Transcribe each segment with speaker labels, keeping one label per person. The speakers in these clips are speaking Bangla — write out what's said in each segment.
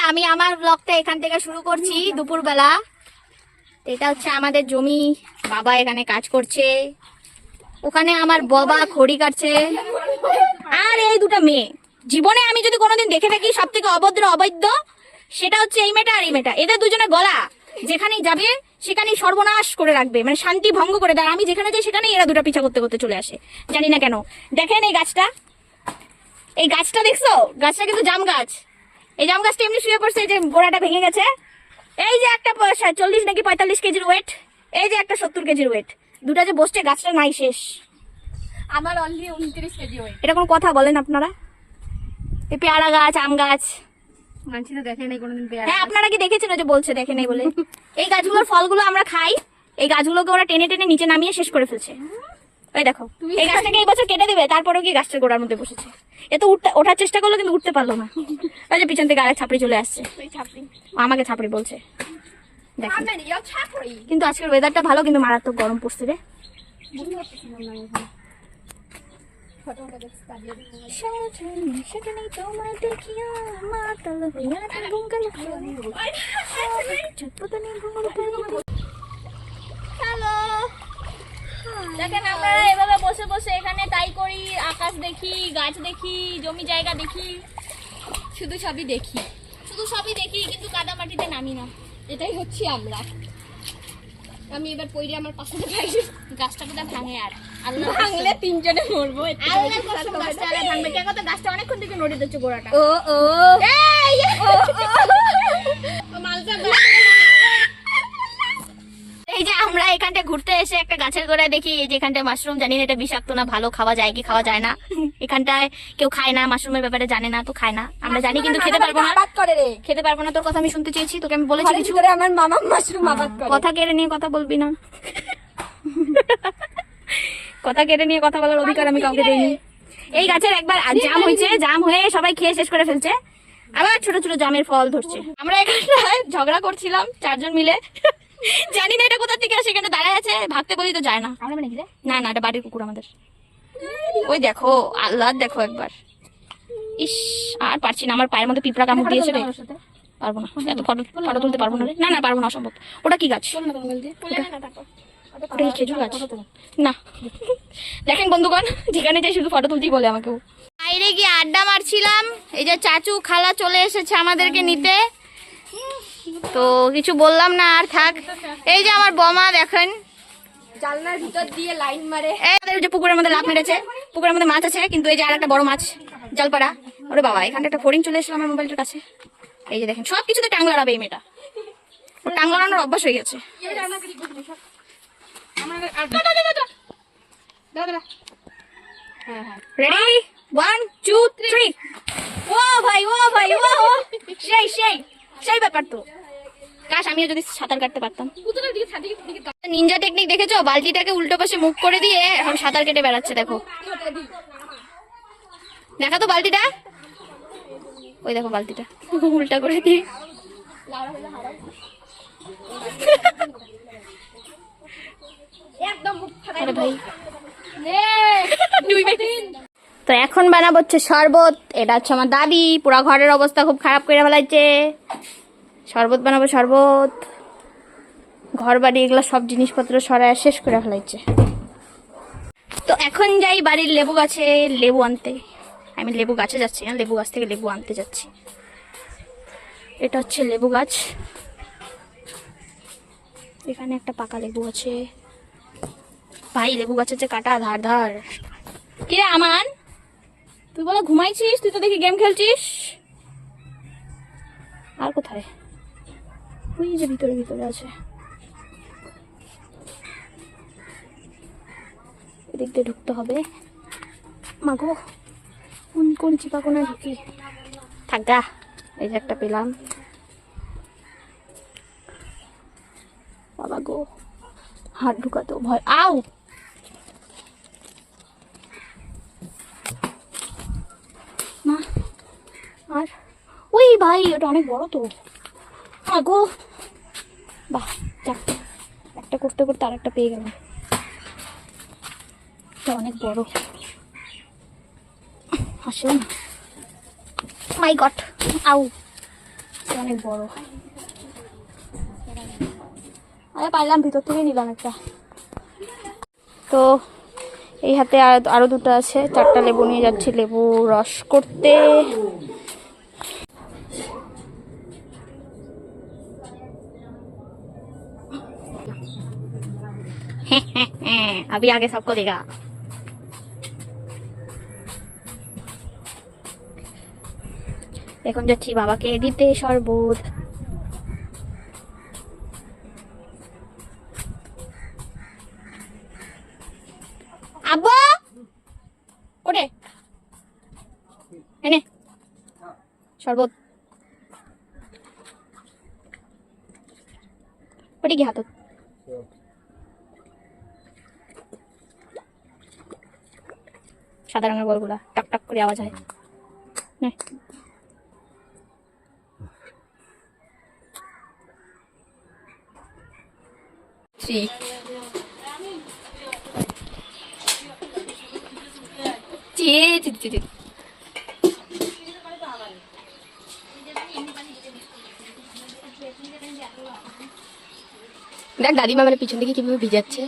Speaker 1: আমি আমার ব্লগটা এখান থেকে শুরু করছি দুপুরবেলা। এটা হচ্ছে আমাদের জমি, বাবা এখানে কাজ করছে, ওখানে আমার বাবা খড়ি কাটছে, আর এই দুটো মেয়ে। জীবনে আমি যদি কোনোদিন দেখে থাকি সব থেকে অভদ্র অবৈধ সেটা হচ্ছে এই মেয়েটা আর এই মেয়েটা। এদের দুজনের গলা যেখানেই যাবে সেখানেই সর্বনাশ করে রাখবে, মানে শান্তি ভঙ্গ করে দেয়। আমি যেখানে যাই সেখানেই এরা দুটো পিছা করতে করতে চলে আসে, জানি না কেন। দেখেন এই গাছটা, এই গাছটা দেখছো? গাছটা কিন্তু জাম গাছ। এই জাম গাছটা এমনি শুয়ে পড়ছে, যে গোড়াটা ভেঙে গেছে। এই যে একটা 40 নাকি 45 কেজির ওয়েট, এই যে একটা 70 কেজির ওয়েট, দুটা যে বসছে গাছটা নাই শেষ।
Speaker 2: আমার অলরেডি 29 কেজি ওয়েট।
Speaker 1: এটা কোন কথা বলেন আপনারা? এই পেয়ারা গাছ, আম গাছ,
Speaker 2: মানছি তো দেখে নাই কোনোদিন পেয়ারা।
Speaker 1: হ্যাঁ আপনারা কি দেখেছেন? যে বলছে দেখে নাই বলে। এই গাছগুলোর ফলগুলো আমরা খাই, এই গাছগুলোকে ওরা টেনে টেনে নিচে নামিয়ে শেষ করে ফেলছে। ওই দেখো, এই গাছটাকে এই বছর কেটে দিবে, তারপরেও কি গাছটার গোড়ার মধ্যে বসেছে। এ তো ওঠার চেষ্টা করলো কিন্তু উঠতে পারলো না। ওই যে পিছন থেকে আরেক ছাপড়ি চলে আসছে, আমাকে ছাপড়ি বলছে। দেখেন কিন্তু আজকের ওয়েদারটা ভালো, কিন্তু মারাত্মক গরম পড়ছে রে। দেখেন আমরা এভাবে বসে বসে এখানে তাই করি, আকাশ দেখি, গাছ দেখি, জমি জায়গা দেখি,
Speaker 2: শুধু সবই দেখি,
Speaker 1: শুধু সবই দেখি, কিন্তু কাদা মাটিতে নামি না।
Speaker 2: এটাই হচ্ছে আমরা। আমি এবার পইরে আমার পাশে খাই।
Speaker 1: গাছটা বোধহয় ভাঙে, আর আল্লাহ
Speaker 2: ভাঙলে তিনজনে মরবো।
Speaker 1: আল্লাহর কসম গাছটা আর ভাঙবে কে? কথা গাছটা অনেকক্ষণ থেকে নড়ে দিচ্ছে গোড়াটা।
Speaker 2: ও ও
Speaker 1: এই
Speaker 2: মালটা
Speaker 1: এই যে আমরা এখানটা ঘুরতে এসে একটা গাছের গোড়ায় দেখি এই যে এখানটায় মাশরুম, জানি না এটা বিষাক্ত না ভালো, খাওয়া যায় কি খাওয়া যায় না। এখানটায় কেউ খায় না, মাশরুমের ব্যাপারে জানে না, তো খায় না। আমরা জানি কিন্তু খেতে পারবো না,
Speaker 2: আবাদ করে রে।
Speaker 1: খেতে পারবো না। তোর কথা আমি শুনতে চেয়েছি, তোকে আমি বলেছি কিছু।
Speaker 2: ভিতরে আমার মামা মাশরুম আবাদ করে।
Speaker 1: কথা কেড়ে নিয়ে কথা বলবি না। কথা কেড়ে নিয়ে কথা বলার অধিকার আমি কাউকে দেইনি। এই গাছের একবার জাম হয়েছে, জাম হয়ে সবাই খেয়ে শেষ করে ফেলছে, আবার ছোট ছোট জামের ফল ধরছে। আমরা এখানটায় ঝগড়া করছিলাম 4 জন মিলে, জানি না এটা কোথা থেকে আসে, এখানে দাঁড়ায় আছে, ভাগতে বলি তো যায় না। না না, এটা বাড়ির কুকুর আমাদের। ওই দেখো, আল্লাহ দেখো একবার। ইস, আর পারছি না, আমার পায়ের মধ্যে পিঁপড়া কামড় দিয়েছে রে। পারবো না, এত ফটো ফটো তুলতে পারবো না রে। না না পারবো না, অসম্ভব। ওটা কি গাছ? ওটা কি খেজুর গাছ? না। দেখেন বন্ধুগণ, যেখানে যাই শুধু ফটো তুলতেই বলে আমাকেও। বাইরে গিয়ে আড্ডা মারছিলাম, এই যে চাচু খালা চলে এসেছে আমাদেরকে নিতে, তো কিছু বললাম না আর থাক। এই যে আমার বমা দেখেন
Speaker 2: জানলার ভিতর দিয়ে লাইন মারে।
Speaker 1: এই যে পুকুরের মধ্যে লাফ মেরেছে, পুকুরের মধ্যে মাছ আছে, কিন্তু এই যে আর একটা বড় মাছ জলপাড়া। ওরে বাবা, এখানটা একটা ফড়িং চলে এসেছিল আমার মোবাইলটার কাছে। এই যে দেখেন, সব কিছুতে টাং লড়াবে এই মেয়েটা, ও টাং লড়ানোর অভ্যাস হয়ে গেছে। রেডি 1 2 3। ও ভাই ও ভাই ও সেই সেই সেই ব্যাপার তো। কাশ আমিও যদি সাঁতার কাটতে পারতাম। নিনজা টেকনিক দেখেছো? বালতিটাকে উল্টো পাশে মুখ করে দিয়ে এখন সাঁতার কেটে বেড়াচ্ছে। দেখো, দেখা তো বালতিটা, ওই দেখো বালতিটা উল্টা করে দিয়ে। আরে ভাই, তো এখন বানাবো হচ্ছে শরবত। এটা হচ্ছে আমার দাদি, পুরা ঘরের অবস্থা খুব খারাপ করে ফেলাইছে। শরবত বানাবো, শরবত, ঘর বাড়ি এগুলো সব জিনিসপত্র সরায় শেষ করে ফেলাইছে। তো এখন যাই বাড়ির লেবু গাছে লেবু আনতে। আমি লেবু গাছে যাচ্ছি না, লেবু গাছ থেকে লেবু আনতে যাচ্ছি। এটা হচ্ছে লেবু গাছ, এখানে একটা পাকা লেবু আছে। ভাই লেবু গাছের যে কাটা ধার ধার। কিরে আমান, তুই বলে ঘুমাইছিস? তুই তো দেখি গেম খেলছিস। আর কোথায়? ওই যে ভিতরে ভিতরে আছে, এদিক দিয়ে ঢুকতে হবে। মাগো, কোন কোন চিপা কোনা ঢুকি? থাকা, এই যে একটা পেলাম। বাবা গো, হাত ঢুকাতেও ভয়। আউ, মা। আর ওই ভাই, ওটা অনেক বড় তো। আগো, বাহ, যাক, একটা করতে করতে আর একটা পেয়ে গেলাম। এটা অনেক বড়, আসলে মাই গড, আউ অনেক বড়। আরে পাইলাম, ভিতর থেকে নিলাম একটা। তো এই হাতে আরো দুটো আছে, 4টা লেবু নিয়ে যাচ্ছি লেবু রস করতে। अभी आगे सबको देगा। এখন যাচ্ছি বাবাকে দিতে শরবত। আব্বু ওরে এনে শরবত ওটি কি হাতত সাদা রঙের বলগুলা টাক টাক করে আওয়াজ হয়। নে। ছি। ছি, ছি, ছি, ছি। দেখ দাদিমা আমার পিছন দিকে কিভাবে ভিজাচ্ছে।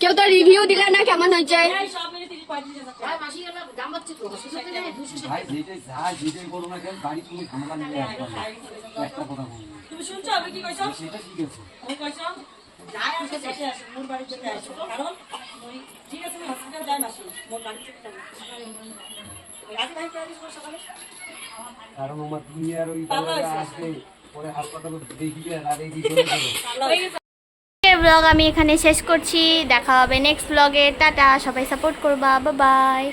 Speaker 1: কেউ তো রিভিউ দিলে না কেমন হয়েছে।
Speaker 3: কারণ আমার দুনিয়ার ওই আসবে পরে হাসপাতালে দেখিবে আর এই
Speaker 1: ব্লগ আমি এখানে শেষ করছি, দেখা হবে নেক্সট ব্লগে। টাটা, সবাই সাপোর্ট করবা, বাই বাই।